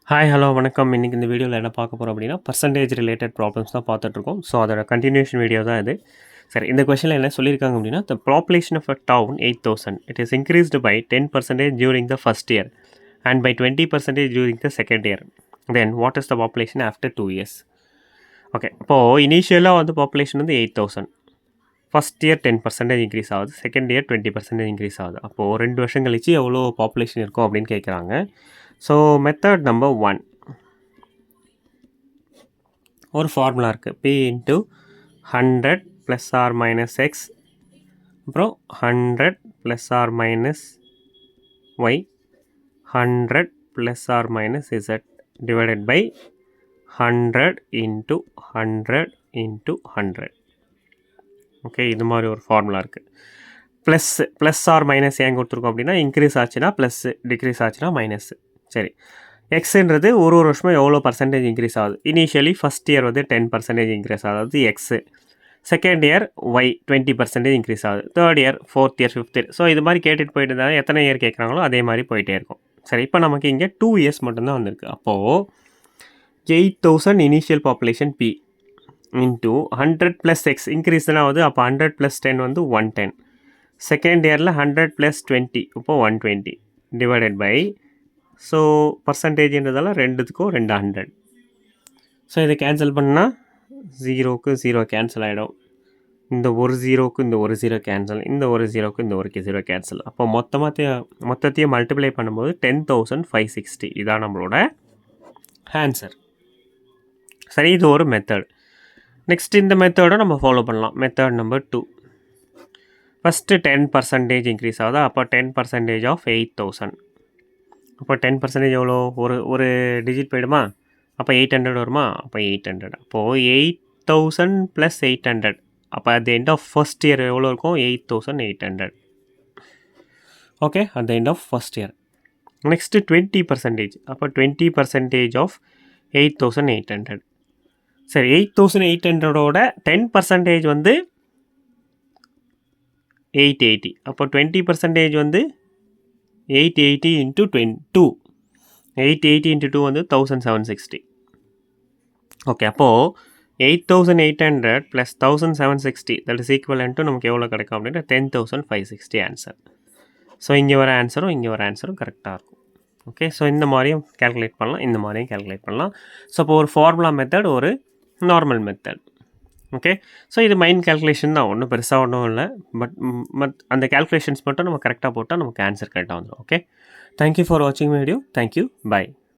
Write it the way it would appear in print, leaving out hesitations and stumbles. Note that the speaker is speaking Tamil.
ஹாய், ஹலோ, வணக்கம். இன்னைக்கு இந்த வீடியோவில் என்ன பார்க்க போகிறோம் அப்படின்னா, பர்சன்டேஜ் ரிலேட்டட் ப்ராப்ளம்ஸ் தான் பார்த்துட்ருக்கோம். ஸோ அதோட கண்டினியூஷன் வீடியோ தான் இது. சரி, இந்த கொஸ்டினில் என்ன சொல்லியிருக்காங்க அப்படின்னா, the population of a town 8,000. It is increased by 10% during the first year and by 20% during the second year. Then what is the population after 2 years? Okay, இப்போது இனிஷியலாக வந்து பாப்புலேஷன் வந்து 8,000. ஃபஸ்ட் இயர் 10% இன்க்ரீஸ் ஆகுது, செகண்ட் இயர் 20% இன்க்ரீஸ் ஆகுது. அப்போது 2 வருஷம் கழிச்சு எவ்வளோ பாப்புலேஷன் இருக்கும் அப்படின்னு கேட்குறாங்க. ஸோ மெத்தட் நம்பர் 1, ஒரு ஃபார்முலா இருக்குது. P into 100 plus or minus x, அப்புறம் 100 plus or minus y, 100 plus or minus z divided by 100 into 100 into 100. Okay, இது மாதிரி ஒரு ஃபார்முலா இருக்குது. ப்ளஸ் ஆர் மைனஸ் ஏன் கொடுத்துருக்கோம் அப்படின்னா, இன்க்ரீஸ் ஆச்சுன்னா ப்ளஸ்ஸு, டிக்ரீஸ் ஆச்சுன்னா மைனஸ்ஸு. சரி, எக்ஸுன்றது ஒரு வருஷமும் எவ்வளோ பர்சன்டேஜ் இன்க்ரீஸ் ஆகுது. இனிஷியலி ஃபஸ்ட் இயர் வந்து 10% இன்க்ரீஸ் ஆகுது x, second year y 20% increase ஆகுது, third year, fourth year, fifth year. So இது மாதிரி கேட்டுட்டு போயிட்டு இருந்தால் எத்தனை இயர் கேட்குறாங்களோ அதே மாதிரி போயிட்டே இருக்கும். சரி, இப்போ நமக்கு இங்கே 2 இயர்ஸ் மட்டும்தான் வந்திருக்கு. அப்போது 8,000 initial population P into 100 plus x இன்க்ரீஸ்னா ஆகுது. அப்போ 100 ப்ளஸ் 10 வந்து 110. செகண்ட் இயரில் 100 ப்ளஸ் 20, இப்போ 120 டிவைடட் பை, ஸோ பர்சன்டேஜ்ன்றதால ரெண்டுத்துக்கும் 200. ஸோ இதை கேன்சல் பண்ணால் 0க்கு 0 கேன்சல் ஆகிடும். இந்த ஒரு 0க்கு இந்த ஒரு 0 கேன்சல், இந்த ஒரு 0க்கு இந்த ஒரு 0 கேன்சல். அப்போ மொத்தத்தையும் மல்டிப்ளை பண்ணும்போது 10,560 இதான் நம்மளோட ஆன்சர். சரி, இது ஒரு மெத்தட். நெக்ஸ்ட் இந்த மெத்தடை நம்ம ஃபாலோ பண்ணலாம். மெத்தட் நம்பர் 2, ஃபஸ்ட்டு 10% இன்க்ரீஸ் ஆகுதா. அப்போ 10% ஆஃப் 8,000. அப்போ 10% எவ்வளோ, ஒரு டிஜிட் போயிடுமா. அப்போ 800 வருமா. அப்போ 800. அப்போது 8,000 ப்ளஸ் 800. அப்போ at the end of first year எவ்வளோ இருக்கும், 8,800. Okay, at the end of first year. Next 20%. அப்போ 20% ஆஃப் 8,800. சரி, 8,800ஓட 10% வந்து 880. அப்போ 20% வந்து 880 இன்ட்டு 2. 880 இன்ட்டு 2 வந்து 1,760. ஓகே, அப்போது 8,800 plus 1,760 that is equivalent to நமக்கு எவ்வளோ கிடைக்கும் அப்படின்னா 10,560 ஆன்சர். ஸோ இங்கே வர ஆன்சரும் இங்கே வர ஆன்சரும் கரெக்டாக இருக்கும். ஓகே, ஸோ இந்த மாதிரியும் கேல்குலேட் பண்ணலாம், இந்த மாதிரியும் கேல்குலேட் பண்ணலாம். ஸோ இப்போ ஒரு ஃபார்முலா மெத்தட், ஒரு நார்மல் மெத்தட். ஓகே, ஸோ இது மைண்ட் கேல்குலேஷன் தான், ஒன்றும் பெருசாக ஒன்றும் இல்லை. பட் அந்த கேல்குலேஷன்ஸ் மட்டும் நம்ம கரெக்டாக போட்டால் நமக்கு ஆன்சர் கரெக்டாக வந்துடும். ஓகே, தேங்க்யூ ஃபார் வாட்சிங் வீடியோ. Thank you, by.